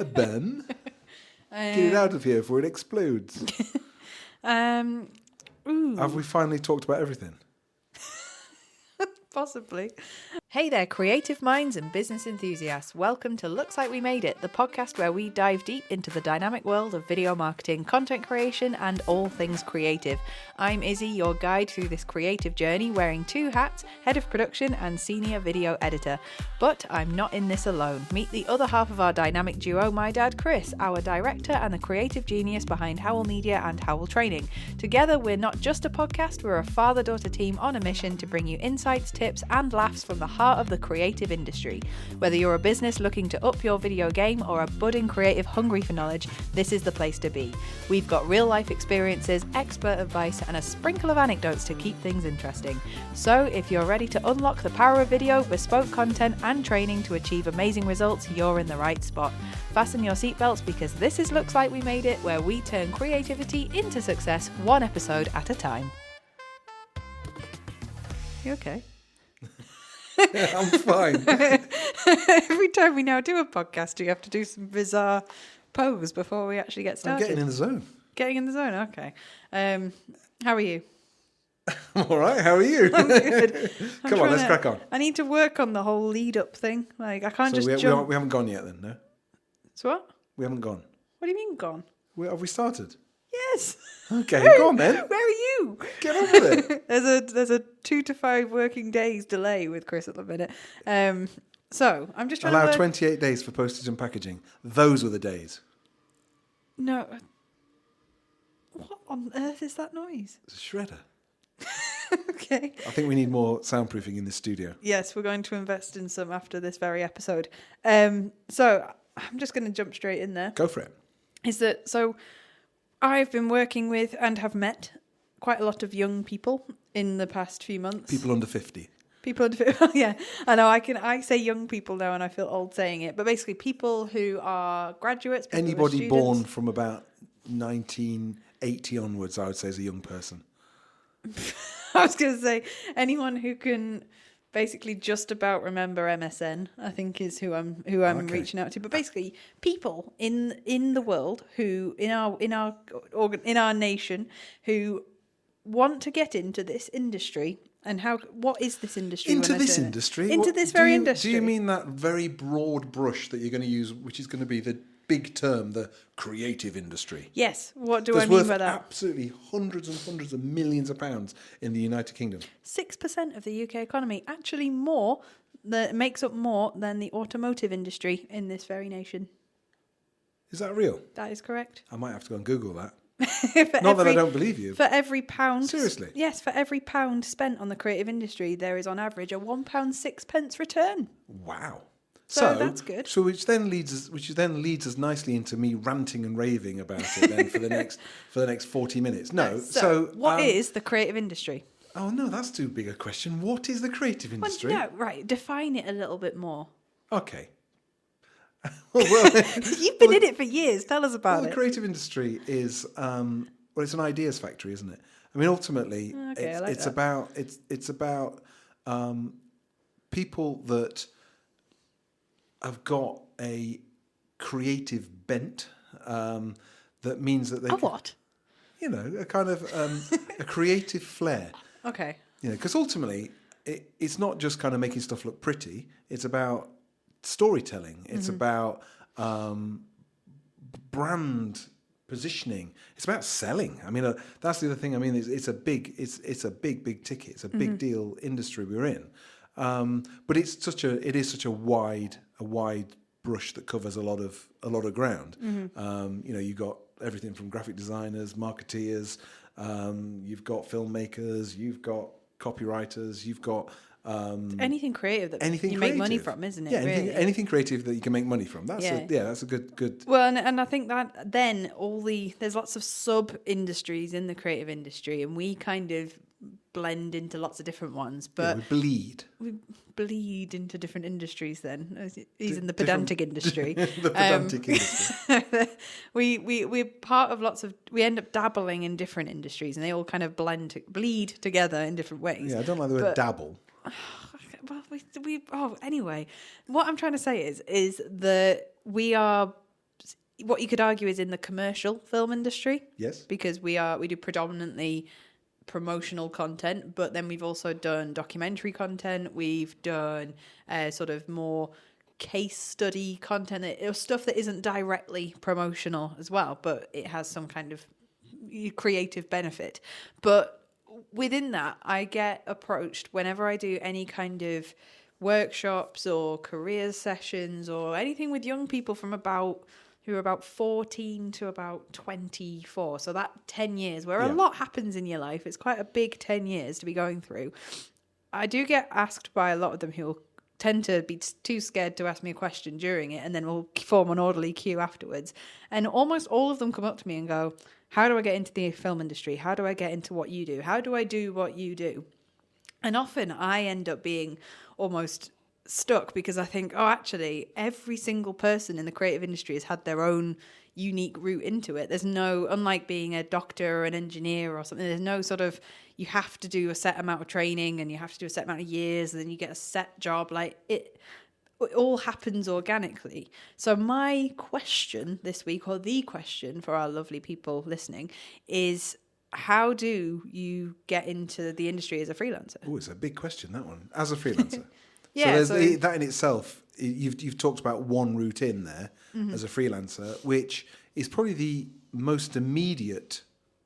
Ben, get it out of here before it explodes. Have we finally talked about everything? Possibly. Hey there, creative minds and business enthusiasts. Welcome to Looks Like We Made It, the podcast where we dive deep into the dynamic world of video marketing, content creation, and all things creative. I'm Issy, your guide through this creative journey, wearing two hats, head of production and senior video editor. But I'm not in this alone. Meet the other half of our dynamic duo, my dad Chris, our director and the creative genius behind Howell Media and Howell Training. Together, we're not just a podcast, we're a father-daughter team on a mission to bring you insights, tips, and laughs from the heart of the creative industry. Whether you're a business looking to up your video game or a budding creative hungry for knowledge, this is the place to be. We've got real life experiences, expert advice, and a sprinkle of anecdotes to keep things interesting. So if you're ready to unlock the power of video, bespoke content, and training to achieve amazing results, you're in the right spot. Fasten your seatbelts because this is Looks Like We Made It, where we turn creativity into success one episode at a time. You okay? I'm fine. Every time we now do a podcast, you have to do some bizarre pose before we actually get started. I'm getting in the zone. Getting in the zone, okay. How are you? I'm all right. How are you? I'm good. Come on, let's crack on. I need to work on the whole lead-up thing. Like, I can't just jump. We haven't gone yet then, no? So what? We haven't gone. What do you mean gone? Have we started? Yes. Okay, go on then. Where are you? Get on with it. There's a 2 to 5 working days delay with Chris at the minute. So I'm just trying Allow to 28 days for postage and packaging. Those were the days. No. What on earth is that noise? It's a shredder. Okay. I think we need more soundproofing in this studio. Yes, we're going to invest in some after this very episode. So I'm just going to jump straight in there. Go for it. So I've been working with and have met quite a lot of young people in the past few months. People under 50. People under 50. Yeah, I know. I say young people now, and I feel old saying it. But basically, people who are graduates. Anybody born from about 1980 onwards, I would say, is a young person. I was going to say anyone who can basically just about remember MSN, I think, is who I'm reaching out to. But basically, people in the world who in our nation who want to get into this industry. And what is this industry? Into this industry? Into this very industry. Do you mean that very broad brush that you're going to use, which is going to be the big term, the creative industry? Yes. What do I mean by that? Absolutely hundreds and hundreds of millions of pounds in the United Kingdom. 6% of the UK economy, actually makes up more than the automotive industry in this very nation. Is that real? That is correct. I might have to go and Google that. That I don't believe you. For every pound... Seriously? Yes, for every pound spent on the creative industry, there is on average a £1.06 return. Wow. So that's good. So which then leads us nicely into me ranting and raving about it then for the next 40 minutes. No. So what is the creative industry? Oh no, that's too big a question. What is the creative industry? Well, no, right. Define it a little bit more. Okay. You've been in it for years. Tell us about it. The creative industry is it's an ideas factory, isn't it? I mean, ultimately, it's about people that have got a creative bent that means that they what? A kind of a creative flair. Okay. Because ultimately, it's not just kind of making stuff look pretty. It's about storytelling. It's about brand positioning. It's about selling. I mean, that's the other thing. I mean, it's a big ticket. It's a big deal industry we're in. But it is such a wide brush that covers a lot of ground. You've got everything from graphic designers, marketeers. You've got filmmakers. You've got copywriters. You've got anything creative that you make money from, isn't it? Yeah, anything creative that you can make money from. That's a good. Well, and I think that then there's lots of sub industries in the creative industry, and we kind of blend into lots of different ones. But we bleed into different industries. Then he's in the pedantic industry. The pedantic industry. We're part of lots of. We end up dabbling in different industries, and they all kind of bleed together in different ways. Yeah, I don't like the word dabble. Well, anyway, what I'm trying to say is that we are what you could argue is in the commercial film industry. Yes. Because we do predominantly promotional content, but then we've also done documentary content. We've done sort of more case study content, stuff that isn't directly promotional as well, but it has some kind of creative benefit. But within that, I get approached whenever I do any kind of workshops or career sessions or anything with young people who are about 14 to about 24. So that 10 years where a lot happens in your life. It's quite a big 10 years to be going through. I do get asked by a lot of them who will tend to be too scared to ask me a question during it, and then we'll form an orderly queue afterwards. And almost all of them come up to me and go, how do I get into the film industry? How do I get into what you do? How do I do what you do? And often I end up being almost stuck because I think, oh, actually, every single person in the creative industry has had their own unique route into it. There's no, unlike being a doctor or an engineer or something, there's no sort of, you have to do a set amount of training and you have to do a set amount of years and then you get a set job. Like it all happens organically. So my question this week, or the question for our lovely people listening, is how do you get into the industry as a freelancer? Oh, it's a big question, that one. As a freelancer. Yeah, so that in itself, you've talked about one route in there as a freelancer, which is probably the most immediate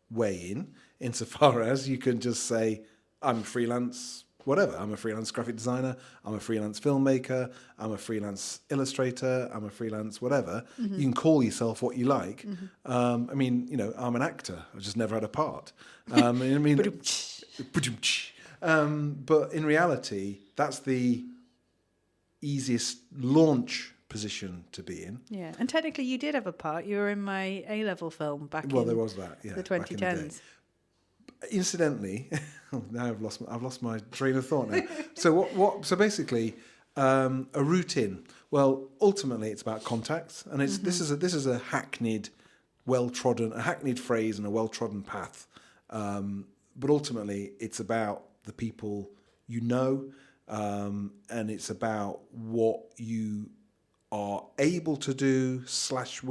way in, insofar as you can just say, I'm freelance, whatever. I'm a freelance graphic designer. I'm a freelance filmmaker. I'm a freelance illustrator. I'm a freelance whatever. You can call yourself what you like. I mean, I'm an actor. I've just never had a part. I mean, but in reality, that's the easiest launch position to be in. Yeah, and technically you did have a part. You were in my A-level film back there was that, yeah, the 2010s. Incidentally, now I've lost my train of thought now. So so basically, a route in. Well, ultimately, it's about contacts, and this is a hackneyed phrase and a well-trodden path. But ultimately, it's about the people you know, and it's about what you are able to do /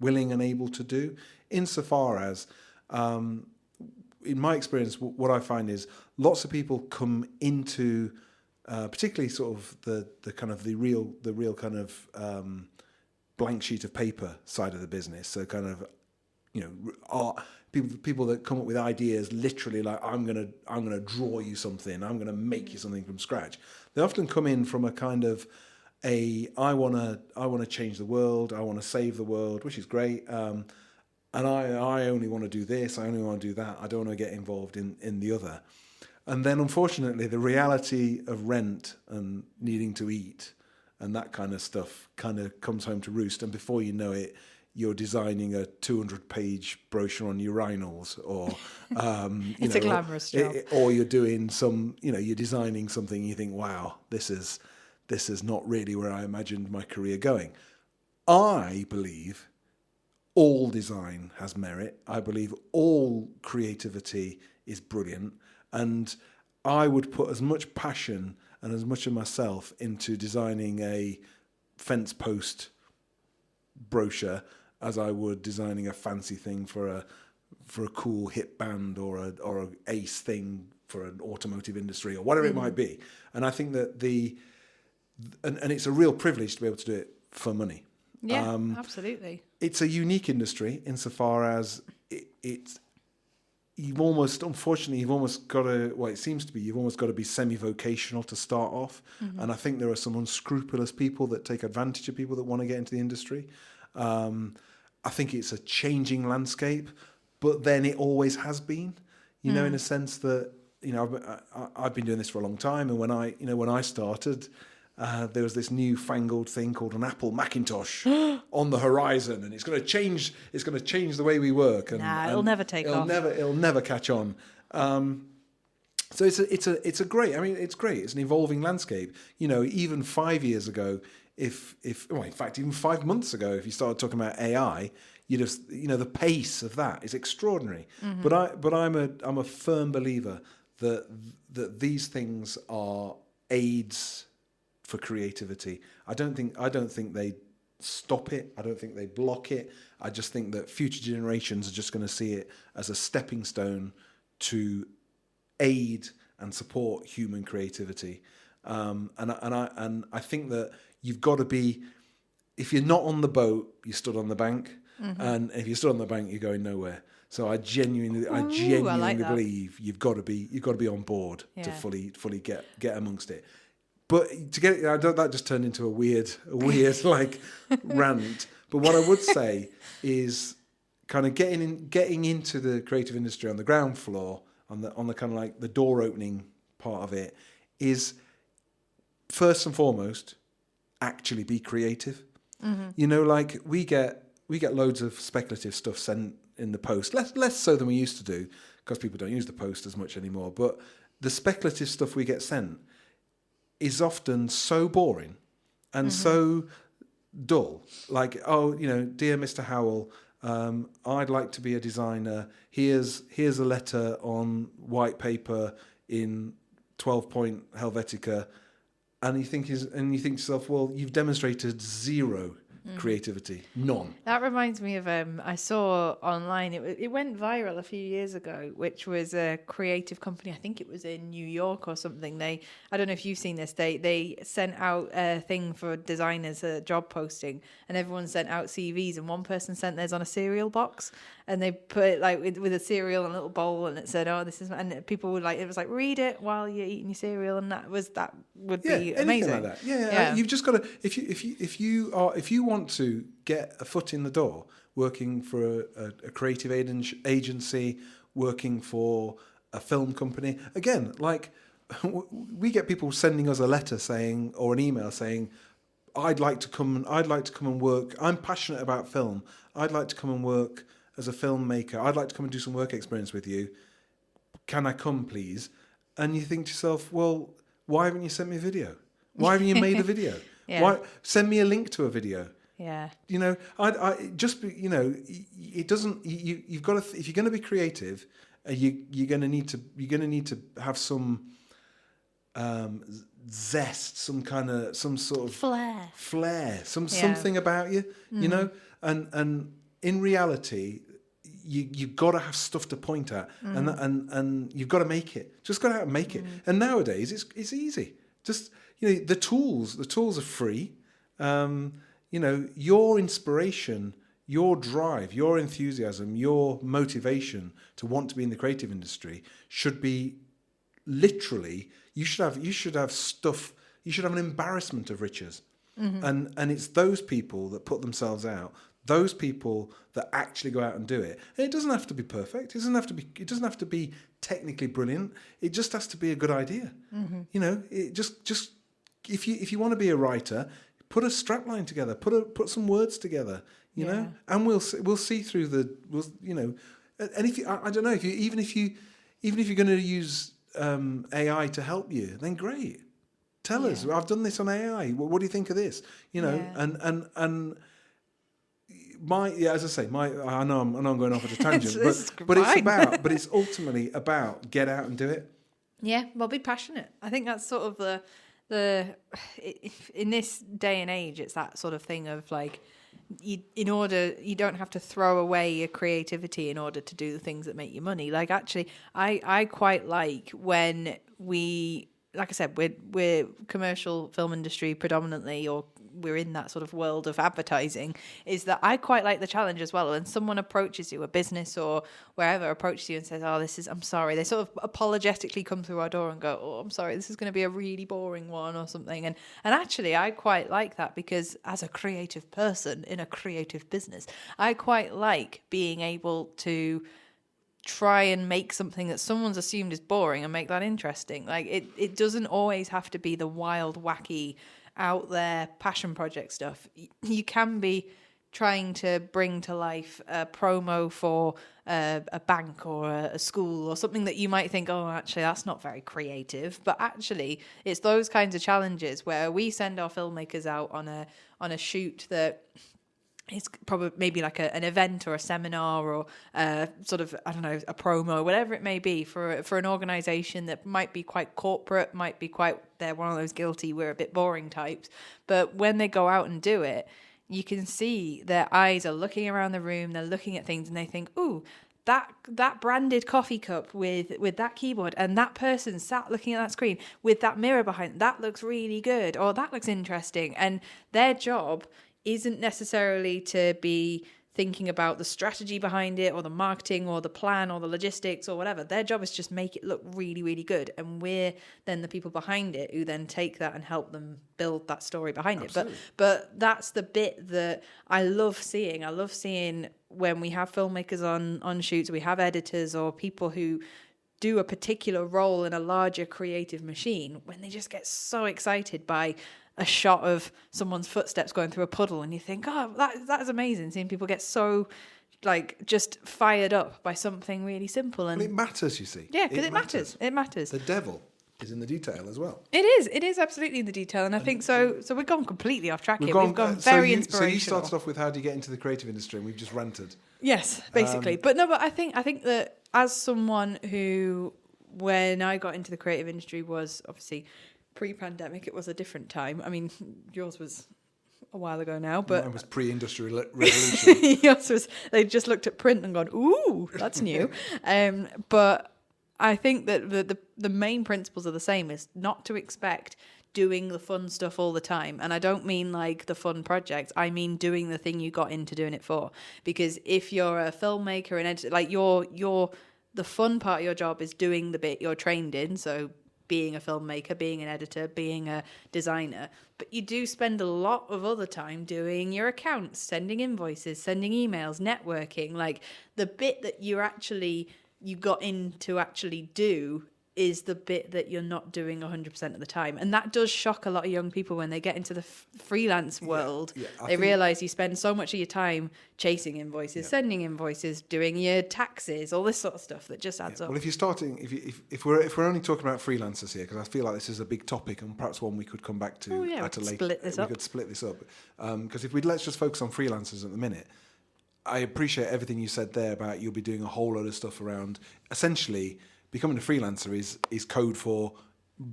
willing and able to do, insofar as, in my experience, what I find is lots of people come into, particularly sort of the real kind of blank sheet of paper side of the business. So kind of, art. People that come up with ideas, literally like I'm gonna draw you something, I'm gonna make you something from scratch. They often come in from a kind of I wanna change the world, I wanna save the world, which is great. And I only want to do this, I only want to do that, I don't want to get involved in the other. And then unfortunately the reality of rent and needing to eat and that kind of stuff kind of comes home to roost, and before you know it, you're designing a 200-page brochure on urinals, or it's a glamorous job, or you're doing you're designing something. You think, wow, this is not really where I imagined my career going. I believe all design has merit. I believe all creativity is brilliant, and I would put as much passion and as much of myself into designing a fence post brochure as I would designing a fancy thing for a cool hip band or a ace thing for an automotive industry or whatever it might be. And I think that and it's a real privilege to be able to do it for money. Yeah, absolutely. It's a unique industry insofar as you've almost got to, well, it seems to be, you've almost got to be semi-vocational to start off. And I think there are some unscrupulous people that take advantage of people that want to get into the industry. I think it's a changing landscape, but then it always has been, in a sense that, I've been doing this for a long time. And when I started, there was this newfangled thing called an Apple Macintosh on the horizon, and it's going to change the way we work. And, it'll never take off. It'll never catch on. So it's great. It's great. It's an evolving landscape. Even 5 years ago, in fact, even 5 months ago, if you started talking about AI, you'd have, the pace of that is extraordinary. But I'm a firm believer that these things are aids for creativity. I don't think they stop it. I don't think they block it. I just think that future generations are just going to see it as a stepping stone to aid and support human creativity. And I think that you've got to be, if you're not on the boat, you stood on the bank, and if you stood on the bank, you're going nowhere. So I genuinely like believe you've got to be on board to fully get amongst it. But to get it, that just turned into a weird like rant. But what I would say is kind of getting into the creative industry on the ground floor, on the kind of like the door opening part of it, is first and foremost actually be creative. You know, like we get loads of speculative stuff sent in the post, less so than we used to do, because people don't use the post as much anymore. But the speculative stuff we get sent is often so boring and so dull. Like, oh, you know, dear Mr. Howell, I'd like to be a designer. Here's a letter on white paper in 12-point Helvetica, and you think to yourself, well, you've demonstrated zero creativity, none. That reminds me of I saw online, it went viral a few years ago, which was a creative company. I think it was in New York or something. I don't know if you've seen this. They sent out a thing for designers, a job posting, and everyone sent out CVs, and one person sent theirs on a cereal box, and they put it like with a cereal in a little bowl, and it said, "Oh, this is," and people would like, it was like, read it while you're eating your cereal, and that would be amazing. Like that. Yeah. You've just got to, if you want to get a foot in the door working for a creative agency, working for a film company, again, like we get people sending us a letter saying, or an email saying, I'd like to come and work. I'm passionate about film. I'd like to come and work as a filmmaker. I'd like to come and do some work experience with you. Can I come, please? And you think to yourself, well, why haven't you sent me a video? Why haven't you made a video? Why send me a link to a video? Yeah. You know, I just, you know, it doesn't. You've got to, if you're going to be creative, you're going to need to have some zest, some sort of flair, something about you, you know, and in reality, you've got to have stuff to point at, and you've got to make it. Just go out and make it. And nowadays, it's easy. Just, you know, the tools are free. You know, your inspiration, your drive, your enthusiasm, your motivation to want to be in the creative industry should be literally. You should have stuff. You should have an embarrassment of riches, and it's those people that put themselves out. Those people that actually go out and do it. And it doesn't have to be perfect. It doesn't have to be technically brilliant. It just has to be a good idea. You know, it just if you want to be a writer, put a strapline together, put some words together, you know, and we'll see through you know, and if you, I don't know, even if you're going to use AI to help you, then great. Tell us, I've done this on AI. What do you think of this? You know, and as I say, I know I'm going off at a tangent, but it's ultimately about get out and do it. Yeah, well, be passionate. I think that's sort of the in this day and age, it's that sort of thing of like, you don't have to throw away your creativity in order to do the things that make you money. Like, actually, I quite like when we, like I said, we're commercial film industry predominantly, or we're in that sort of world of advertising, is that I quite like the challenge as well. When someone approaches you, a business or wherever approaches you and says, oh, I'm sorry, they sort of apologetically come through our door and go, oh, I'm sorry, this is going to be a really boring one or something. And actually, I quite like that, because as a creative person in a creative business, I quite like being able to try and make something that someone's assumed is boring and make that interesting. Like, it doesn't always have to be the wild, wacky, out there passion project stuff. You can be trying to bring to life a promo for a bank or a school or something that you might think, oh, actually, that's not very creative. But actually, it's those kinds of challenges where we send our filmmakers out on a shoot that it's probably maybe like an event or a seminar or sort of, I don't know, a promo, whatever it may be for an organisation that might be quite corporate, might be quite, they're one of those guilty, we're a bit boring types. But when they go out and do it, you can see their eyes are looking around the room, they're looking at things and they think, ooh, that branded coffee cup with that keyboard and that person sat looking at that screen with that mirror behind, that looks really good, or that looks interesting. And their job isn't necessarily to be thinking about the strategy behind it or the marketing or the plan or the logistics or whatever. Their job is just make it look really, really good. And we're then the people behind it who then take that and help them build that story behind Absolutely. it. But that's the bit that I love seeing. I love seeing when we have filmmakers on shoots, we have editors or people who do a particular role in a larger creative machine, when they just get so excited by a shot of someone's footsteps going through a puddle, and you think, oh, that is amazing, seeing people get so like just fired up by something really simple. And well, it matters, you see. Yeah, because it matters. The devil is in the detail as well. It is absolutely in the detail. And I think so we've gone completely off track here. We've gone very inspirational. So you started off with how do you get into the creative industry, and we've just ranted. Yes, basically. But I think that as someone who, when I got into the creative industry, was obviously pre-pandemic, it was a different time. I mean, yours was a while ago now, but mine was pre-industrial revolution. yours was, they just looked at print and gone, ooh, that's new. But I think that the main principles are the same, is not to expect doing the fun stuff all the time. And I don't mean like the fun projects. I mean doing the thing you got into doing it for. Because if you're a filmmaker and editor, like the fun part of your job is doing the bit you're trained in. So being a filmmaker, being an editor, being a designer. But you do spend a lot of other time doing your accounts, sending invoices, sending emails, networking. Like the bit that you got in to actually do is the bit that you're not doing 100% of the time. And that does shock a lot of young people when they get into the freelance world. They realise you spend so much of your time chasing invoices, sending invoices, doing your taxes, all this sort of stuff that just adds up. Well, if you're starting, if we're only talking about freelancers here, because I feel like this is a big topic and perhaps one we could come back to at a later. We could split this up. Because let's just focus on freelancers at the minute. I appreciate everything you said there about you'll be doing a whole load of stuff around essentially. Becoming a freelancer is code for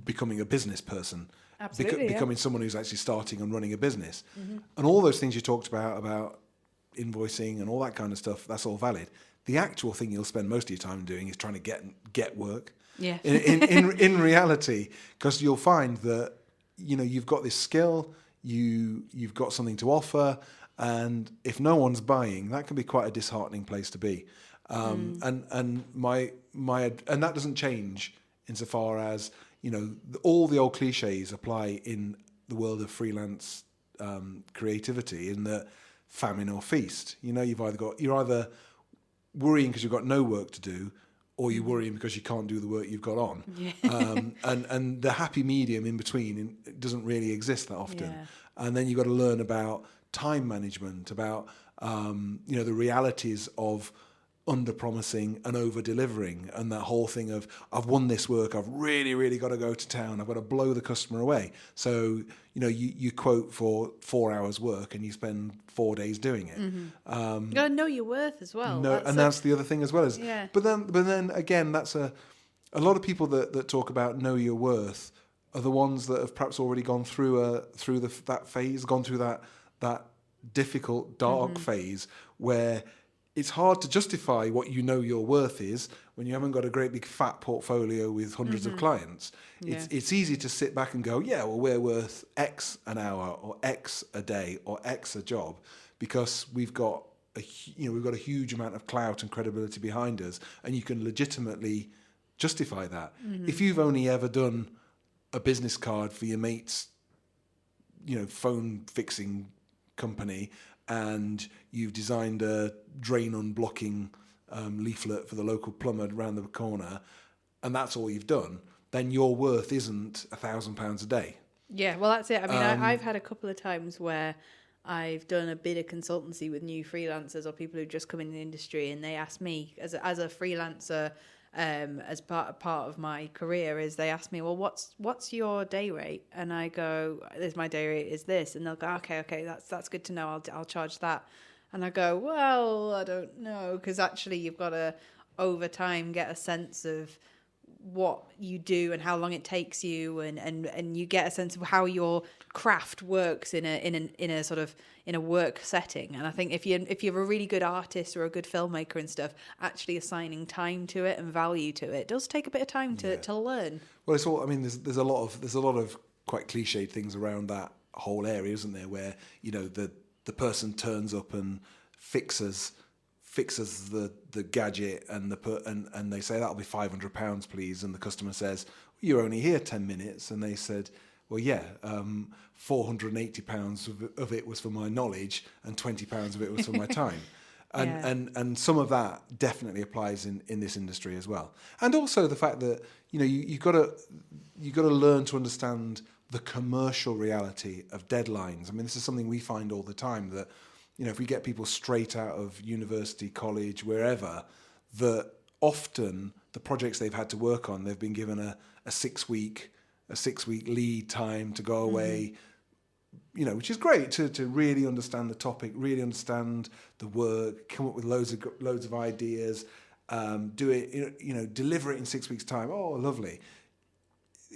becoming a business person. Absolutely, becoming someone who's actually starting and running a business. Mm-hmm. And all those things you talked about invoicing and all that kind of stuff, that's all valid. The actual thing you'll spend most of your time doing is trying to get work. Yeah. In reality, because you'll find that you've got this skill, you've got something to offer, and if no one's buying, that can be quite a disheartening place to be. And that doesn't change insofar as all the old cliches apply in the world of freelance creativity, in that famine or feast. You're either worrying because you've got no work to do, or you're worrying because you can't do the work you've got on. Yeah. And the happy medium in between doesn't really exist that often. Yeah. And then you've got to learn about time management, about the realities of under-promising and over-delivering, and that whole thing of, I've won this work, I've really, really got to go to town, I've got to blow the customer away. So, you quote for 4 hours work and you spend 4 days doing it. Mm-hmm. You got to know your worth as well. That's the other thing as well. But then again, that's a lot of people that talk about know your worth are the ones that have perhaps already gone through that phase, gone through that difficult, dark phase where it's hard to justify what your worth is when you haven't got a great big fat portfolio with hundreds of clients. Yeah. It's easy to sit back and go, yeah, well, we're worth X an hour or X a day or X a job because we've got a huge amount of clout and credibility behind us, and you can legitimately justify that. Mm-hmm. If you've only ever done a business card for your mate's, phone fixing company, and you've designed a drain unblocking leaflet for the local plumber around the corner, and that's all you've done, then your worth isn't £1,000 a day. Yeah, well, that's it. I mean, I've had a couple of times where I've done a bit of consultancy with new freelancers or people who've just come in the industry, and they ask me as a freelancer, as part of my career, is they ask me, well, what's your day rate? And I go, my day rate is this, and they'll go, okay, that's good to know. I'll charge that. And I go, well, I don't know, because actually you've got to over time get a sense of what you do and how long it takes you, and you get a sense of how your craft works in a sort of in a work setting. And I think if you're a really good artist or a good filmmaker and stuff, actually assigning time to it and value to it does take a bit of time to learn. Well, it's all. I mean, there's a lot of quite cliched things around that whole area, isn't there? Where the person turns up and fixes the gadget and and they say that'll be £500, please, and the customer says you're only here 10 minutes, and they said, well, yeah, £480 of it was for my knowledge and £20 of it was for my time. And some of that definitely applies in this industry as well. And also the fact that you've got to learn to understand the commercial reality of deadlines. I mean, this is something we find all the time, that if we get people straight out of university, college, wherever, that often the projects they've had to work on, they've been given a 6-week lead time to go away. Which is great to really understand the topic, really understand the work, come up with loads of ideas, do it, deliver it in 6 weeks' time. Oh, lovely.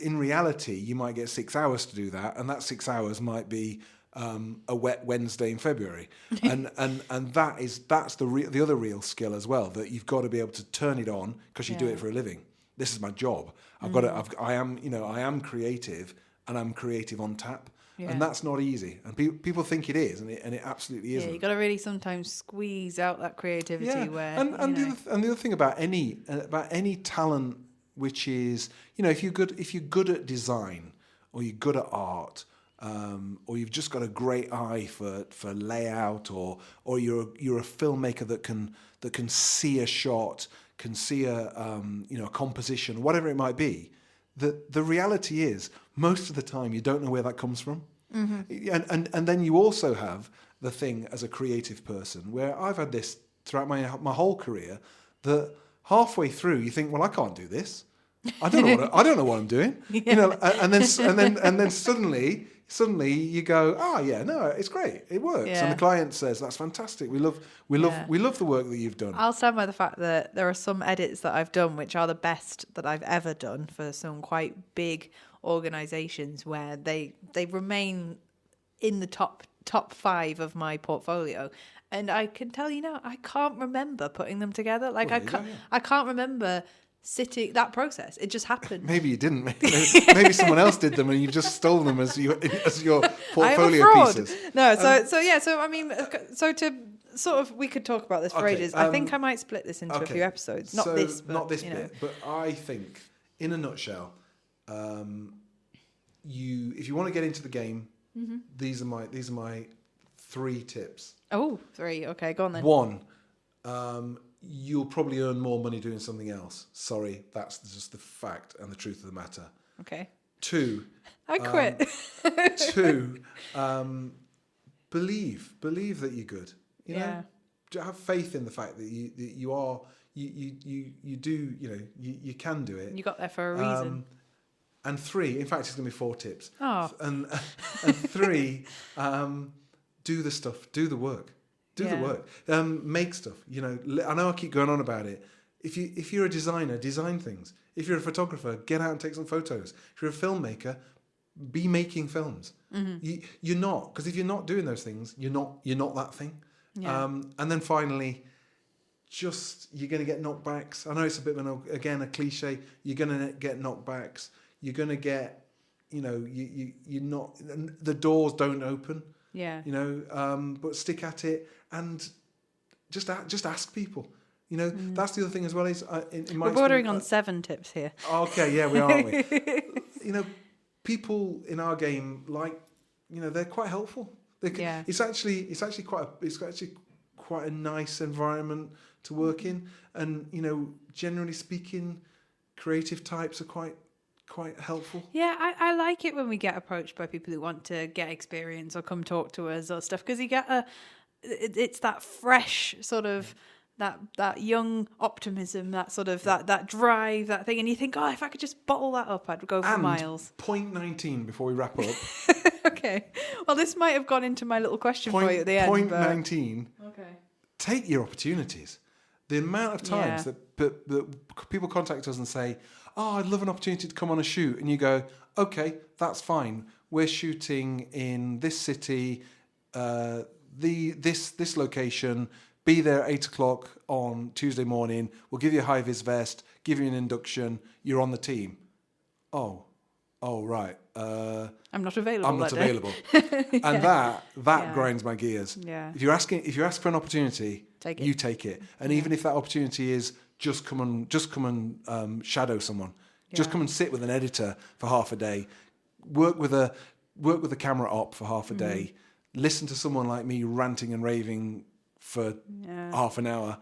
In reality, you might get 6 hours to do that, and that 6 hours might be a wet Wednesday in February, and that's the other real skill as well, that you've got to be able to turn it on because you do it for a living. This is my job. I am creative, and I'm creative on tap. Yeah. And that's not easy, and people think it is, and it absolutely isn't. Yeah, you got to really sometimes squeeze out that creativity. Yeah. The other thing about any talent, which is if you're good at design, or you're good at art, or you've just got a great eye for layout, or you're a filmmaker that can see a shot, can see a composition, whatever it might be. The reality is, most of the time you don't know where that comes from. Mm-hmm. And then you also have the thing as a creative person, where I've had this throughout my whole career, that halfway through you think, well, I can't do this. I don't know what I'm doing. Yeah. And then suddenly you go, oh yeah, no, it's great, it works, and the client says, that's fantastic. We love the work that you've done. I'll stand by the fact that there are some edits that I've done which are the best that I've ever done for some quite big organisations, where they remain in the top 5 of my portfolio. And I can tell you now, I can't remember putting them together. Like, I can't remember sitting that process. It just happened. Maybe you didn't. Maybe someone else did them, and you just stole them as your portfolio pieces. No, so I mean, so to sort of, we could talk about this for ages. I think I might split this into a few episodes. Not this bit. But I think, in a nutshell, if you want to get into the game, mm-hmm. these are my 3 tips. Oh, 3. Okay, go on then. 1, you'll probably earn more money doing something else. Sorry, that's just the fact and the truth of the matter. Okay. 2, I quit. 2, believe that you're good. You know, have faith in the fact that you are. You do. You can do it. You got there for a reason. And 3, in fact, it's going to be 4 tips. Oh. And 3, do the stuff, do the work. Do the work. Make stuff. I know I keep going on about it. If you're a designer, design things. If you're a photographer, get out and take some photos. If you're a filmmaker, be making films. Mm-hmm. You're not, because if you're not doing those things, you're not that thing. Yeah. And then finally, you're going to get knockbacks. I know it's a bit of a cliche. You're going to get knockbacks. You're going to get, you're not. The doors don't open. Yeah. But stick at it and just ask people. That's the other thing as well. Is in my we're bordering on 7 tips here. Okay, yeah, we are, aren't we? People in our game, they're quite helpful. It's actually quite a nice environment to work in, and generally speaking, creative types are quite helpful. Yeah, I like it when we get approached by people who want to get experience or come talk to us or stuff, because you get it's that fresh sort of that young optimism, that sort of that drive, that thing, and you think, oh, if I could just bottle that up, I'd go for miles. Point 19 before we wrap up. Okay. Well, this might have gone into my little question for you at the end. Point 19. Okay. Take your opportunities. The amount of times that people contact us and say, oh, I'd love an opportunity to come on a shoot. And you go, okay, that's fine. We're shooting in this city, this location. Be there at 8 o'clock on Tuesday morning. We'll give you a high-vis vest, give you an induction. You're on the team. Oh, right. I'm not available. I'm not that day. available. And that grinds my gears. Yeah. If you ask for an opportunity, Take it. you take it. And even if that opportunity is just come and shadow someone, just come and sit with an editor for half a day, work with a camera op for half a day, listen to someone like me ranting and raving for half an hour,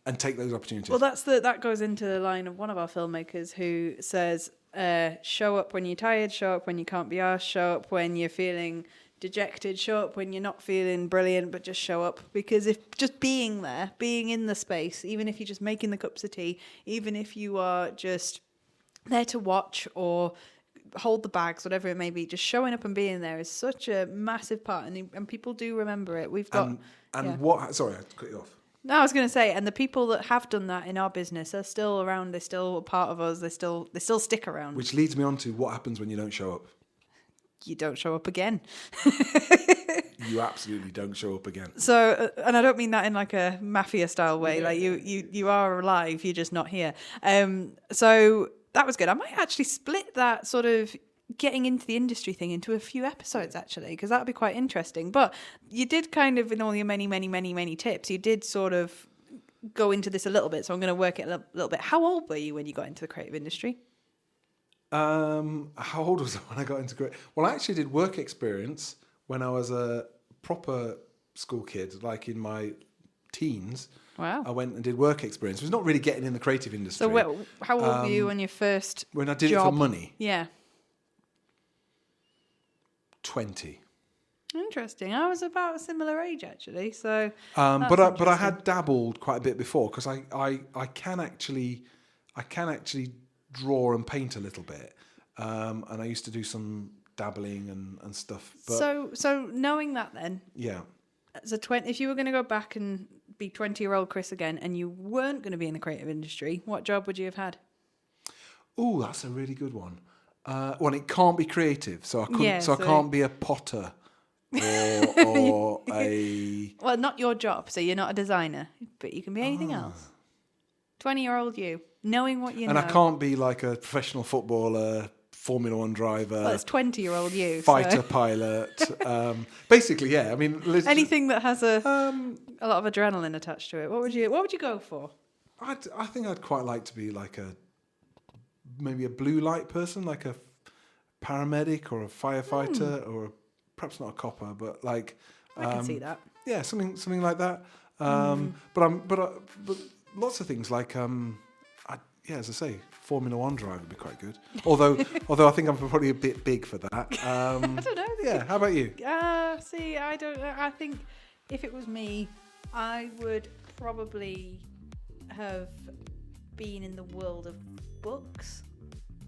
and take those opportunities. Well, that goes into the line of one of our filmmakers who says, show up when you're tired, show up when you can't be arsed, show up when you're feeling dejected, show up when you're not feeling brilliant, but just show up. Because if just being there, being in the space, even if you're just making the cups of tea, even if you are just there to watch or hold the bags, whatever it may be, just showing up and being there is such a massive part, and people do remember it. We've got sorry, I cut you off. No, I was going to say, and the people that have done that in our business are still around. They're still a part of us. They still stick around. Which leads me on to what happens when you don't show up. You don't show up again. You absolutely don't show up again. So, and I don't mean that in like a mafia style way. Like you are alive. You're just not here. So that was good. I might actually split that sort of getting into the industry thing into a few episodes, actually, because that would be quite interesting. But you did kind of, in all your many tips, you did sort of go into this a little bit. So I'm going to work it a little bit. How old were you when you got into the creative industry? How old was I when I got into creative? Well, I actually did work experience when I was a proper school kid, like in my teens. Wow. I went and did work experience. It was not really getting in the creative industry. So how old were you when you first When I did job? it for money. Yeah. 20. Interesting. I was about a similar age, actually. So, but I had dabbled quite a bit before, because I can actually draw and paint a little bit, and I used to do some dabbling and stuff. But so knowing that, then, yeah. So if you were going to go back and be 20-year-old Chris again, and you weren't going to be in the creative industry, what job would you have had? Oh, that's a really good one. Well, it can't be creative, so I couldn't. Yeah, so I can't be a potter or a. Well, not your job, so you're not a designer, but you can be anything else. 20-year-old you, knowing what you know. And I can't be like a professional footballer, Formula One driver. Well, it's 20-year-old you. Fighter pilot. Basically, yeah. I mean, anything that has a lot of adrenaline attached to it. What would you go for? I think I'd quite like to be like maybe a blue light person, like a paramedic or a firefighter, or perhaps not a copper, but like I can see that. Yeah, something like that. But lots of things like as I say, Formula One driver would be quite good. Although I think I'm probably a bit big for that. I don't know. Yeah, how about you? See, I don't know. I think if it was me, I would probably have been in the world of books,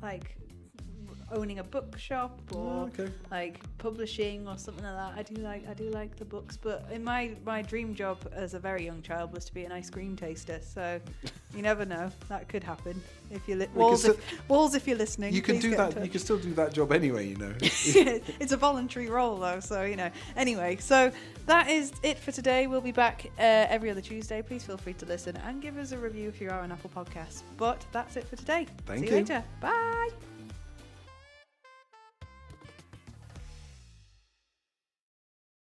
like owning a bookshop or like publishing or something like that. I do like the books, but in my dream job as a very young child was to be an ice cream taster. So you never know, that could happen. If you Walls, if you're listening, you can do that. You can still do that job anyway. You know, it's a voluntary role though. So Anyway, so that is it for today. We'll be back every other Tuesday. Please feel free to listen and give us a review if you are on Apple Podcasts. But that's it for today. Thank you. See you later. Bye.